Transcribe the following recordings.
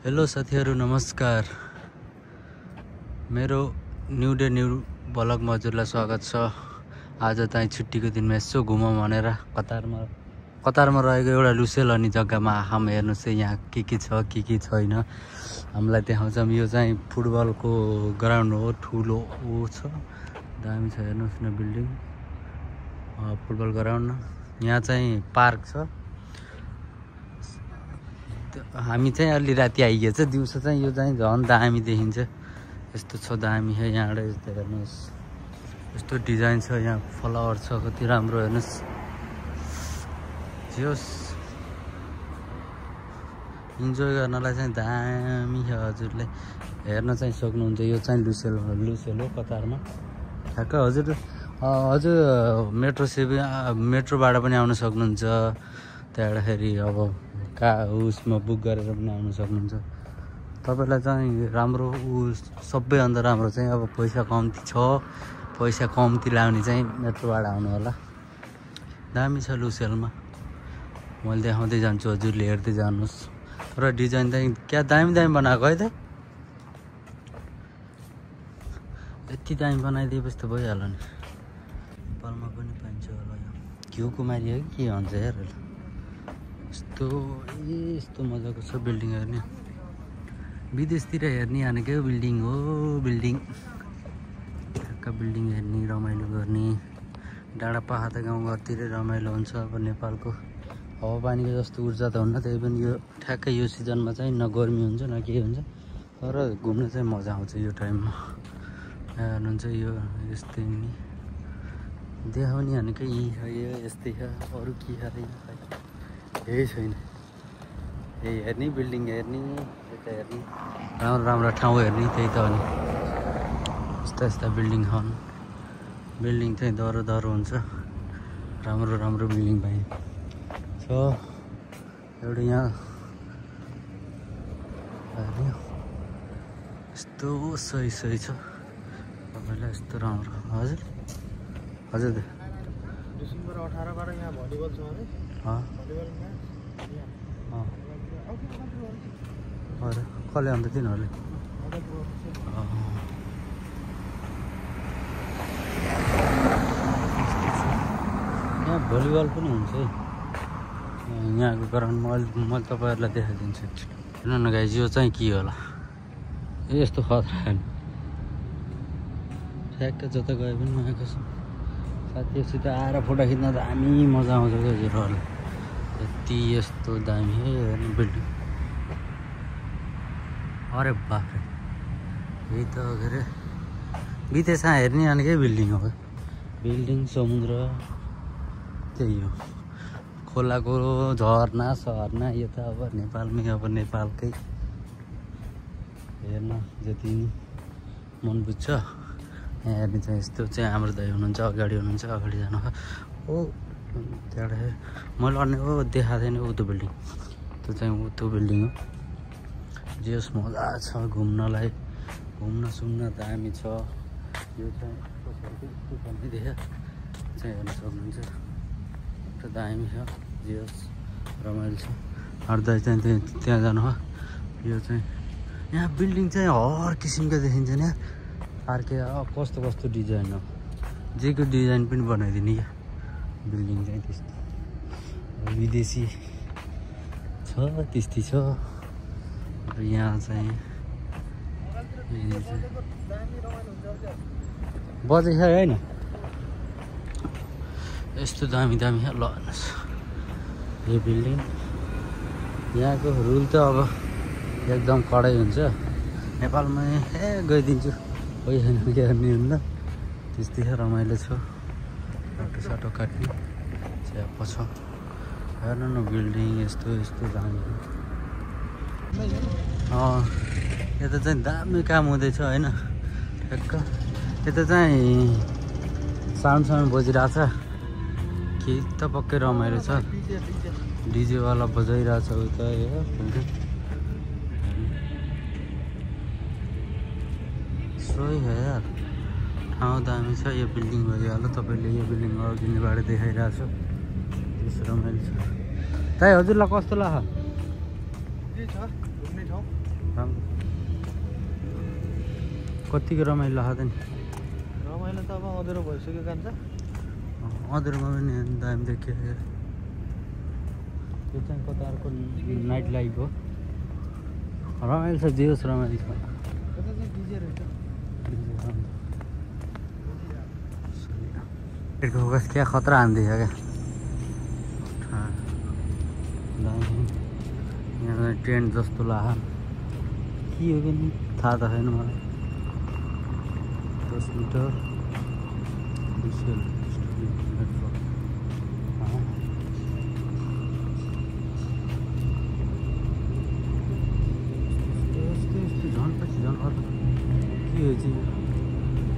Hello साथीहरु नमस्कार। मेरो न्यू डे न्यू ब्लगमा हजुरलाई स्वागत छ। आज चाहिँ छुट्टीको दिनमा यसो घुमौँ भनेर कतारमा रहेको एउटा लुसेल अनि जग्गामा आम हेर्नुस् यहाँ के छ के छैन हामीलाई देखाउँछौँ। यो चाहिँ फुटबलको ग्राउन्ड हो, ठुलो छ, दामी छ हेर्नुस् न बिल्डिङ। फुटबल ग्राउन्ड यहाँ चाहिँ पार्क छ। हामी चाहिँ अलि राति आइगएछ, दिउँसो चाहिँ यो चाहिँ झन् दामी देखिन्छ। यस्तो छ दामी है यहाँबाट यस्तो हेर्नुहोस्, यस्तो डिजाइन छ, यहाँ फ्लावर छ कति राम्रो हेर्नुहोस्। जोस् इन्जोय गर्नलाई चाहिँ दामी छ, हजुरले हेर्न चाहिँ सक्नुहुन्छ। यो चाहिँ लुसेल हो कतारमा ठ्याक्क। हजुर मेट्रोबाट पनि आउन सक्नुहुन्छ, त्यहाँबाट अब उसमा बुक गरेर पनि आउन सक्नुहुन्छ। तपाईलाई चाहिँ राम्रो सबैभन्दा राम्रो चाहिँ अब पैसा कम्ती लाग्ने चाहिँ मेट्रोबाट आउनु होला। दामी छ लुसेलमा, मैले देखाउँदै जान्छु, हजुरले हेर्दै जानुहोस्। तर डिजाइन चाहिँ क्या दामी बनाएको है त, यति दामी बनाइदिएपछि त भइहाल्यो नि। नेपालमा पनि पाइन्छ होला यो घिउ कुमारी हो कि के भन्छ यार, यस्तो मजाको छ बिल्डिङ हेर्ने। विदेशतिर हेर्ने भनेकै बिल्डिङ हो, बिल्डिङ हेर्ने, रमाइलो गर्ने। डाँडा पाखा गाउँघरतिरै रमाइलो हुन्छ। अब नेपालको हावापानीको जस्तो ऊर्जा त हुन्न, त्यही पनि यो ठ्याक्कै यो सिजनमा चाहिँ न गर्मी हुन्छ न के हुन्छ, तर घुम्न चाहिँ मजा आउँछ यो टाइममा। हेर्नुहुन्छ यो यस्तै नि देखाउने भनेकै यही छ, यो यस्तै छ, अरू के छ र केही छैन। यही हेर्ने, बिल्डिङ हेर्ने, यता हेर्ने, राम्रो ठाउँ हेर्ने, त्यही त हो नि। यस्ता बिल्डिङ छन्, बिल्डिङ चाहिँ दरो हुन्छ, राम्रो बिल्डिङ पाइन्छ। एउटा यहाँ हेर्ने यस्तो सही छ तपाईँलाई, यस्तो राम्रो। हजुर डिसेम्बर 18बाट यहाँ भलिबल छ है। कसले अन्त तिनीहरूले यहाँ भलिबल पनि हुन्छ है यहाँको ग्राउन्डमा। मैले तपाईँहरूलाई देखाइदिन्छु। हेर्नु न गाइज, यो चाहिँ के होला, यस्तो खतरा ठ्याक्क जता गए पनि आएको छ। साथीहरूसित आएर फोटो खिच्न दामी मजा आउँछ क्या हजुरहरूलाई। यति यस्तो दामी है हेर्नु बिल्डिङ। अरे बाफ्रे, यही त के अरे विदेशमा हेर्ने भनेकै बिल्डिङ हो। बिल्डिङ, समुद्र, त्यही हो। खोलाको झरना सरना यो त अब नेपालमै, अब नेपालकै हेर्न जति मन बुझ्छ यहाँ हेर्ने चाहिँ। यस्तो चाहिँ हाम्रो दाइ हुनुहुन्छ, अगाडि हुनुहुन्छ, अगाडि जानु हो त्यहाँबाट मैले अन्य देखाएको थिएँ नि त्यो बिल्डिङ, त्यो चाहिँ त्यो बिल्डिङ हो। जेस मजा छ घुम्नलाई, घुम्न दामी छ। यो चाहिँ देखा चाहिँ हेर्न सक्नुहुन्छ, त्यो दामी छ, जेस रमाइलो छ। अर्दा चाहिँ त्यहाँ जानु हो। यो चाहिँ यहाँ बिल्डिङ चाहिँ हर किसिमको देखिन्छ नि, अर्कै कस्तो डिजाइन हो, जेको डिजाइन पनि बनाइदिने क्या बिल्डिङ चाहिँ। त्यस्तो विदेशी छ, त्यस्तै छ। यहाँ चाहिँ बजेको छ होइन, यस्तो दामी ल हेर्नुहोस् यो बिल्डिङ। यहाँको रुल त अब एकदम कडै हुन्छ। नेपालमा गइदिन्छु पैसा नगर्ने हुन्न, त्यस्तै छ, रमाइलो छ। बाटो काट्ने चिया पछि हेर्नु न बिल्डिङ यस्तो दामी। यता चाहिँ दामी काम हुँदैछ होइन, ठ्याक्क यता चाहिँ साउन्ड बजिरहेको छ कि त पक्कै रमाइलो छ। डिजेवाला बजाइरहेछ उता सही है यार, ठाउँ दामी छ। यो बिल्डिङ भइहाल्यो, तपाईँले यो बिल्डिङ अघिल्लोबाट देखाइरहेको छु, त्यस्तो रमाइलो छ। दाइ हजुरलाई कस्तो लाग्छ? घुम्ने ठाउँ कतिको रमाइलो लाग्छ नि रमाइलो त अब अँधेरो भइसक्यो कान्छ अँधेरोमा पनि दामी देखियो यो चाहिँ कता अर्को नाइट लाइफ हो रमाइलो छ जे होस् रमाइलो छ यता चाहिँ डिजे रहेछ फोकस क्या खतरा हान्दैछ क्या यहाँ ट्रेन जस्तो लाग्यो के हो कि थाहा त छैन मलाई 10 मिटर झन् पछि झन् अर्को के हो चाहिँ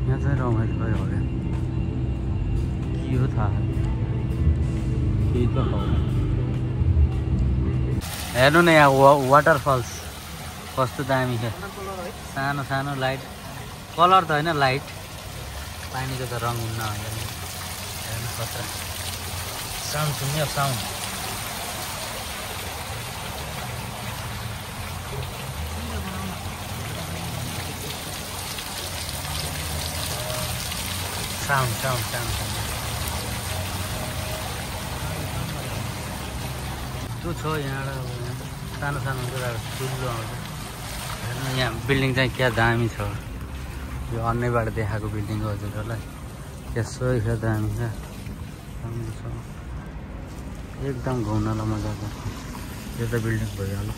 यहाँ चाहिँ रमाइलो भयो होला के हो थाहा केही त हेर्नु न यहाँ वाटरफल्स कस्तो दामी छ सानो सानो लाइट कलर त होइन लाइट पानीको त रङ हुन्न हेर्नु खतरा साउन्ड सुन्ने साउन्ड साउन्ड साउन्ड साउन्ड त्यो छ यहाँबाट सानो सानो हुन्छ ठुलो आउँछ हेर्नु यहाँ बिल्डिङ चाहिँ क्या दामी छ यो अन्यबाट देखाएको बिल्डिङ हो हजुरहरूलाई त्यसो क्या दामी छ एकदम घुम्नलाई मजाको यो त बिल्डिङ भयो होला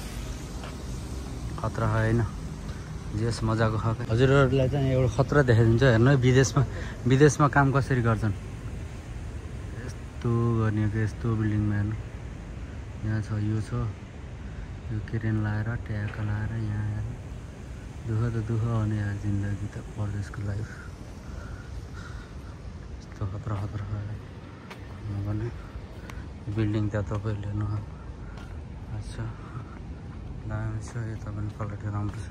खतरा होइन जेस मजाको खाएको हजुरहरूलाई चाहिँ एउटा खतरा देखाइदिन्छ हेर्नु विदेशमा काम कसरी गर्छन् यस्तो गर्ने यस्तो बिल्डिङमा हेर्नु यहाँ छ यो छ यो क्रेन लाएर ट्याक लाएर यहाँ हेर्नु दुःख त दुःख हो नि यार जिन्दगी त परदेशको लाइफ यस्तो खतरा खतरा भने बिल्डिङ त तपाईँले हेर्नु अच्छा दामी छ यो तपाईँले क्वालिटी राम्रो छ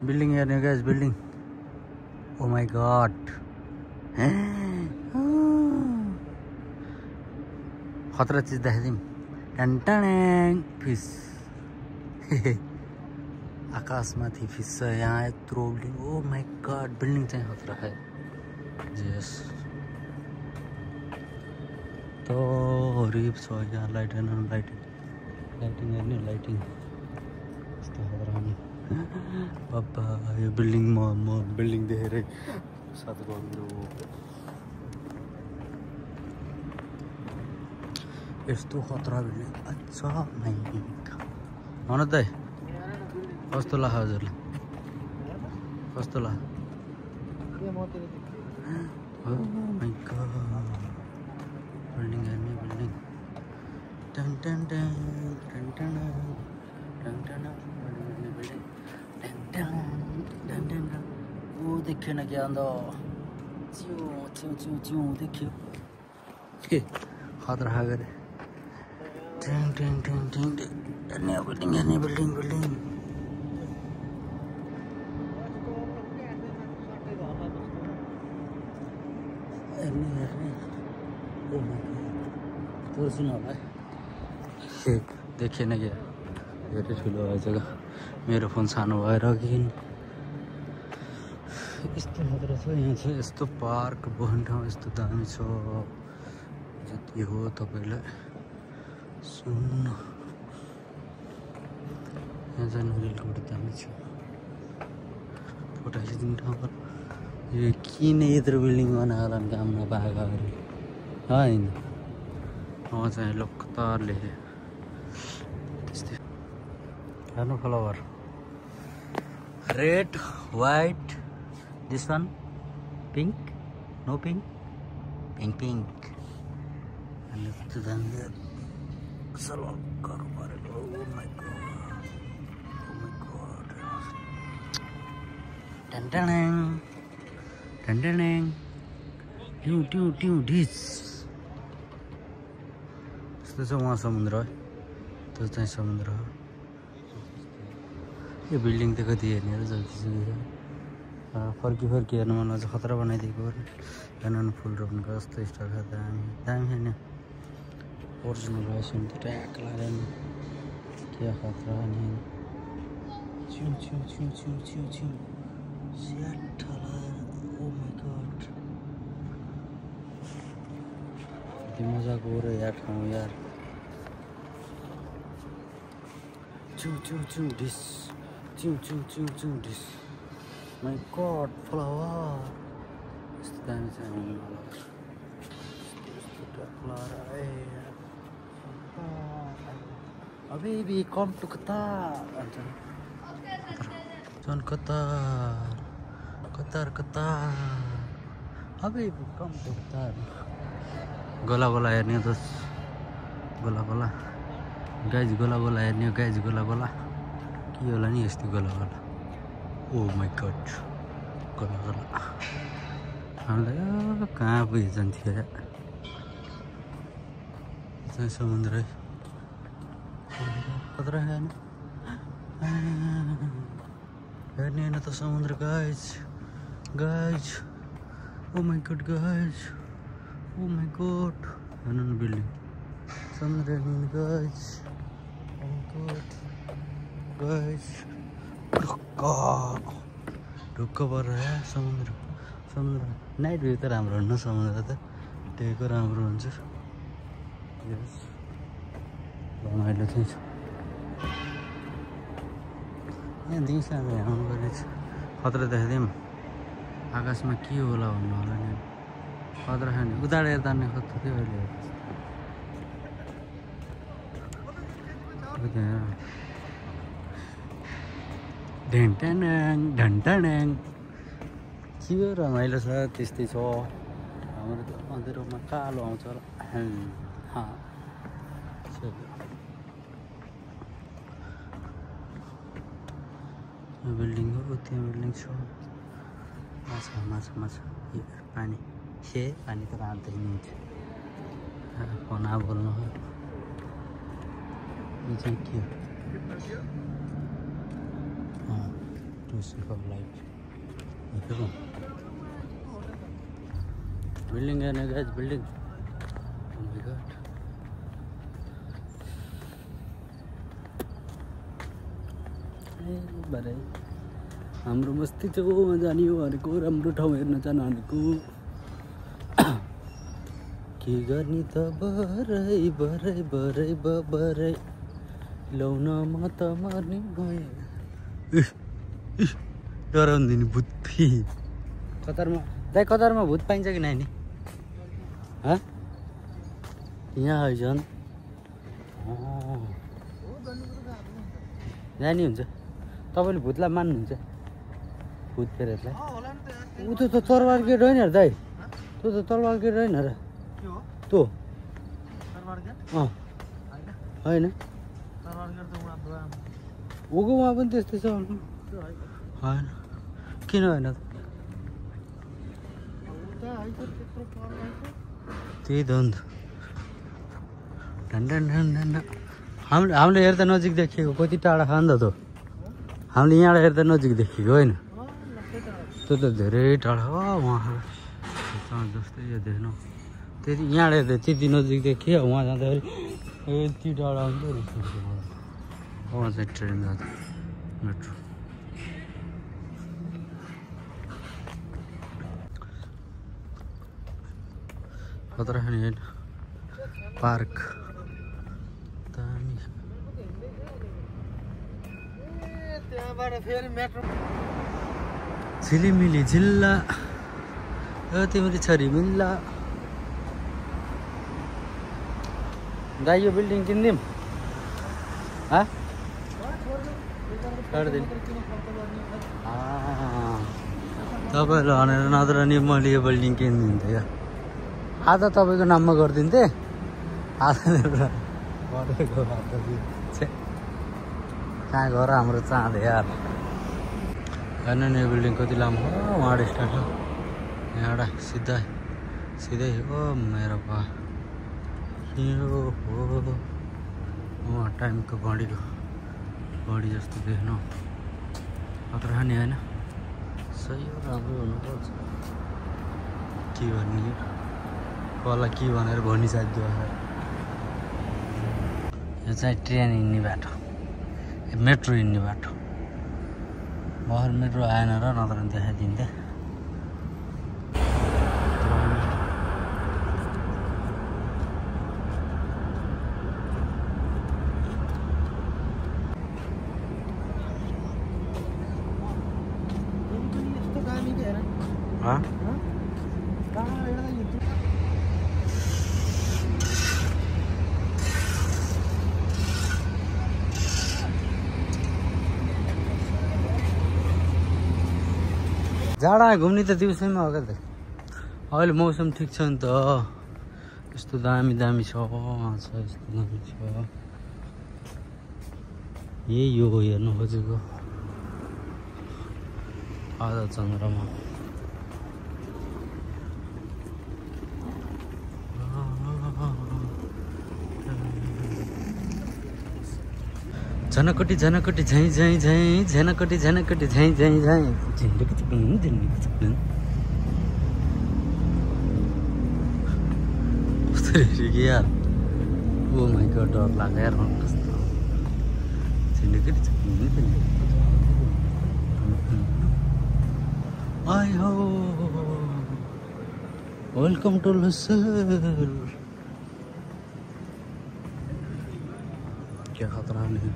बिल्डिङ हेर्ने guys building oh my god खतरा चीज देखाइदिउँ टन्टन्याङ फिस आकाशमाथि फिस छ यहाँ यत्रो building oh my god building चाहिँ खतरा है जेस तो हरिफ छ यहाँ लाइटिङ हेर्ने लाइटिङ यस्तो खतरा नि बाबा यो बिल्डिङ म बिल्डिङ देखेरै साथ गर्नु यस्तो खतरा बिल्डिङ अच्छा भन त कस्तो लाग्यो हजुरलाई कस्तो लाग्यो बिल्डिङ हेर्ने बिल्डिङ टन टन टन टन टन टन टन वो देखियो ना क्या अंदर चिउ चिउ चिउ चिउ देखियो खतरा गरे टिंग टिंग टिंग टिंग अन्य बिल्डिङ हेर्ने ओ माय गॉड तो सुन भाइ देखिएन क्या धेरै ठुलो जग्गा मेरो फोन सानो भएर कि यस्तो मात्र छ यहाँ चाहिँ यस्तो पार्क बस्ने ठाउँ यस्तो दामी छ जति हो तपाईँलाई सुन्नु यहाँ जानु रेलकोट दामी छ फोटो खिच्ने ठाउँ यो किन यत्रो बिल्डिङ बनाएको होला काम नपाएको होइन चाहिँ लोकतार लेखेँ त्यस्तै हेर्नु flower red white this one pink no pink pink pink अनि यस्तो दामी सलक्कहरू परेको ओ माई गॉड टन्टनाङ टन्टनाङ ट्यु ट्यु ट्यु डिस यस्तो छ वहाँ समुद्र है त्यो चाहिँ समुद्र हो यो बिल्डिङ त कति हेर्ने र जतिसुकै फर्की हेर्नु मन लाग्छ खतरा बनाइदिएको हेर्नु फुल रोप्नुको जस्तो स्टाइल छ दामी दामी छैन ओरिजिनल रहेछ नि त ट्याक लाग्दैन क्या खतरा नि छिउ छिउ छिउ छिउ छिउ छिउ स्याठला ओ माई गॉड कति मजाको हो र यार ठाउँ यार छिउ छिउ छिउ डिस छिउ छिउ छिउ छिउ डिस माई गॉड फ्लावर यस्तो दामी छ Habibi, come to Qatar. John Qatar. Habibi, come to Qatar. Gola हेर्ने दोस्त गोला गाइज गोला हेर्ने गाइज गोला के होला नि यस्तो गोला ओ माई गॉड गोला हामीलाई कहाँ पुगिजान्थ्यो यार चाहिँ समुद्र है खतरा हेर्ने होइन त समुद्र guys oh my god guys oh my god हेर्नु न बिल्डिङ समुद्र हेर्नु guys oh my god guys ढुक्क परेर समुद्र नाइट भ्यू त राम्रो हुन्न समुद्र त टेको राम्रो हुन्छ रमाइलो चाहिँ छ यहाँ दिउँसो आउनु पर्ने छ खतरा देखाइदिउँ आकाशमा के होला भन्नु होला नि खतरा खाने उतार हेर्दा नै खतरा थियो अहिले ढन्टानाङ के रमाइलो छ त्यस्तै छ हाम्रो त अँधेरोमा कालो आउँछ होला बिल्डिङ हो त्यहाँ बिल्डिङ छ माछा पानी पानी त राख्दैन हुन्छ फना बोल्नु हो यो चाहिँ के हो लाइफ बिल्डिङ हेर्ने गाइज बिल्डिङ भरे हाम्रो मस्ती छेउमा जाने हो भनेको राम्रो ठाउँ हेर्न जानु भनेको के गर्ने त बरै ल्याउन म त मर्ने गएँ डराउनु दिने भूत कतारमा भूत पाइन्छ कि नानी यहाँ आइजन् जानी हुन्छ तपाईँले भूतलाई मान्नुहुन्छ भूत प्रेतलाई ऊ त तरवार गेट होइन र दाइ त्यो त तरवार गेट होइन र त्यो होइन ऊको उहाँ पनि त्यस्तै छ होइन किन होइन त्यही त हो नि त हामीले हेर्दा नजिक देखिएको कति टाढा खा नि त त्यो हामीले यहाँबाट हेर्दा नजिक देखेको होइन त्यो त धेरै टाढा हो उहाँ जस्तै यो देख्नु त्यति यहाँबाट हेर्दा त्यति नजिक देखियो उहाँ जाँदाखेरि यति टाढा आउँछ उहाँ चाहिँ ट्रेन जाँदा मेट्रो खतरा नि होइन पार्क दामी त्यहाँबाट फेरि मेट्रो झिलिमिली जिल्ला तिमीले छोरी मिल्ला दाइ यो बिल्डिङ किनिदिउँ तपाईँहरूले भनेर नत्र नि मैले यो बिल्डिङ किनिदिन्थेँ क्या आधा तपाईँको नाममा गरिदिन्थेँ आधा कहाँ गएर हाम्रो चाँदे यार हेर्नु नि यो बिल्डिङ कति लामो हो उहाँ स्टार्ट हो यहाँबाट सिधै हो मेरो बा यो हो उहाँ टाइमको घडी जस्तो देख्नु खतरा नि होइन सही हो राम्रो हुनुपर्छ के भन्ने कसलाई के भनेर भनिसक्यो यो चाहिँ ट्रेन हिँड्ने बाटो मेट्रो हिँड्ने बाटो भर मेट्रो आएन र नत्र देखाइदिन्थेँ जाडा घुम्ने त दिउँसैमा हो क्या त अहिले मौसम ठिक छ नि त यस्तो दामी छ यस्तो दामी छ यही हो हेर्नु खोजेको आधा चन्द्रमा झनकटी झै झनकटी झै झिन्डुक कस्तो यार ओ माइ गॉड डर लाग्यो यार कस्तो झिन्डुक आई हो वेलकम टु लसल क्या खतरा नहीं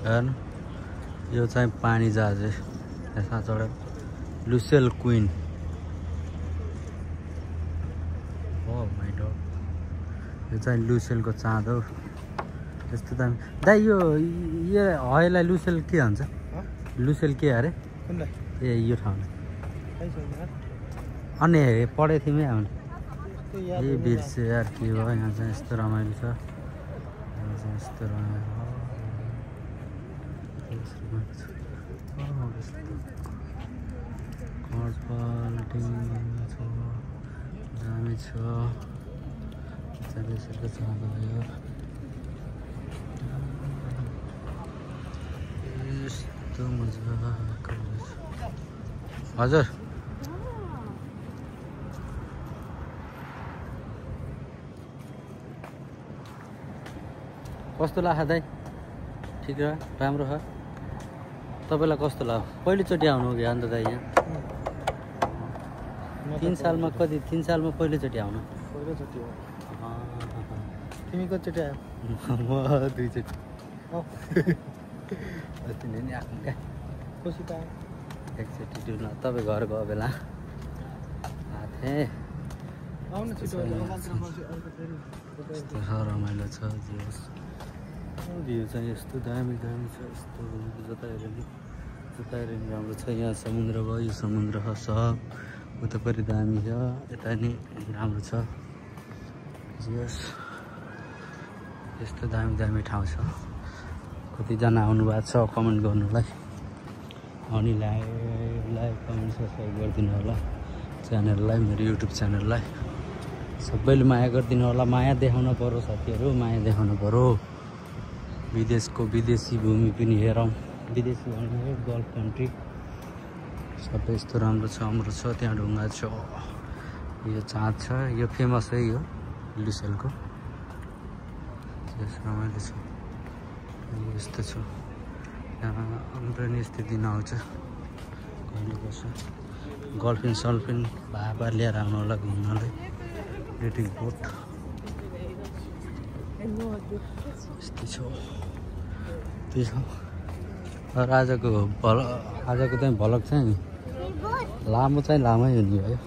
हेर्नु यो चाहिँ पानी जहाज यसमा चढे लुसेल क्वीन हो माइ गॉड यो चाहिँ लुसेलको चाँद हो यस्तो दामी दाइ यो हयलाई लुसेल के भन्छ लुसेल के अरे ए यो ठाउँमा अन्य पढेको थियौँ हामीले ये बिर्स यार के भयो यहाँ चाहिँ यस्तो रमाइलो छ यस्तो रमाइलो दामी छ यस्तो मजाको हजुर कस्तो लाग्यो दाइ ठिक र राम्रो छ तपाईँलाई कस्तो लाग्यो पहिलोचोटि आउनु हो कि अन्त दाइ यहाँ 3 सालमा पहिलोचोटि आउनु पहिलोचोटि हो तिमी कतिचोटि आयो म 2 चोटि अस्ति नै नि आफ्नो क्या खुसी पायो एकचोटि डुल्न तपाईँ घर गयो बेला थिएँ आउनु छिटो रमाइलो छ भ्यू चाहिँ यस्तो दामी छ यस्तो जता हेऱ्यो नि राम्रो छ यहाँ समुद्र भयो यो समुद्र छ उतापट्टि दामी छ यता नि राम्रो छ यस्तो दामी ठाउँ छ कतिजना आउनुभएको छ कमेन्ट गर्नुलाई अनि लाइक कमेन्ट सब्सक्राइब गरिदिनु होला च्यानललाई मेरो युट्युब च्यानललाई सबैले माया गरिदिनु होला माया देखाउन पर्यो साथीहरू माया देखाउनु पर्यो विदेशी भूमि पनि हेरौँ विदेशी भन्नु गल्फ कन्ट्री सबै यस्तो राम्रो छ राम्रो छ त्यहाँ ढुङ्गा छ यो चाँद छ यो फेमस है यो लुसेलको रमाइलो छ यस्तो छ यहाँ अम्ब्रेनी स्थिति नआउँछ कहिले बस्छ गर्लफ्रेन्ड सलफ्रेन्ड भापा लिएर आउनु होला घुम्नलाई रेटिङ बोट यस्तै छ त्यही छ र आजको चाहिँ भ्लग चाहिँ लामो चाहिँ लामै हुने भयो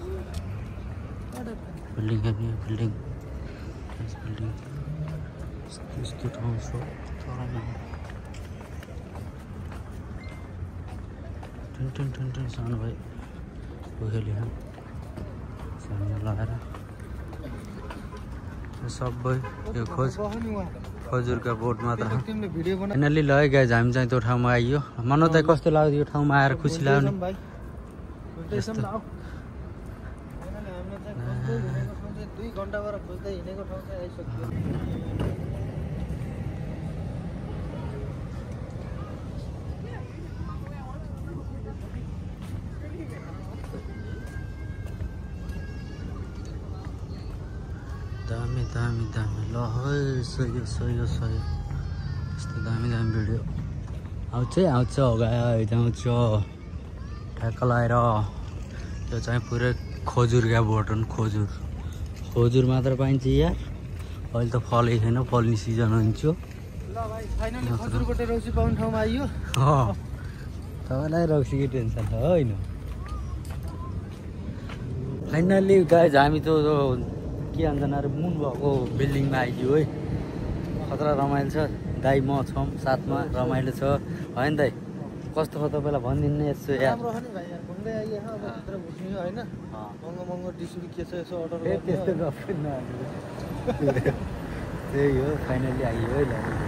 बिल्डिङ हेर्ने बिल्डिङ बिल्डिङ यस्तो ठाउँ छ टन सानो भाइ पोखेली सानो लगाएर सबै यो खजुरका बोट मात्र फाइनल्ली लग्यो गाइज हामी चाहिँ त्यो ठाउँमा आइयो मनोजलाई कस्तो लाग्यो यो ठाउँमा आएर खुसी लाग्यो नि दामी दामी दामी ल है सही यस्तो दामी दामी भिडियो आउँछ अगाडि आउँछ ठ्याक्क लगाएर यो चाहिँ पुरै खजुरका बोट हुन् खजुर मात्र पाइन्छ यार अहिले त फलै छैन फल्ने सिजन हुन्छ ल भाइ फाइनली खजुरको रौसी पाउने ठाउँमा आइयो तपाईँलाई रौसीको टेन्सन छ होइन फाइनल्ली गाइज हामी त के भन्छन् अरे मुन भएको बिल्डिङमा आइदियो है खतरा रमाइलो छ दाइ म छौँ साथमा रमाइलो छ होइन दाइ कस्तो छ तपाईँलाई भनिदिनु नि यसो यार महँगो डिसुरी के छ यसो अर्डर त्यस्तो त्यही हो फाइनल्ली आइयो है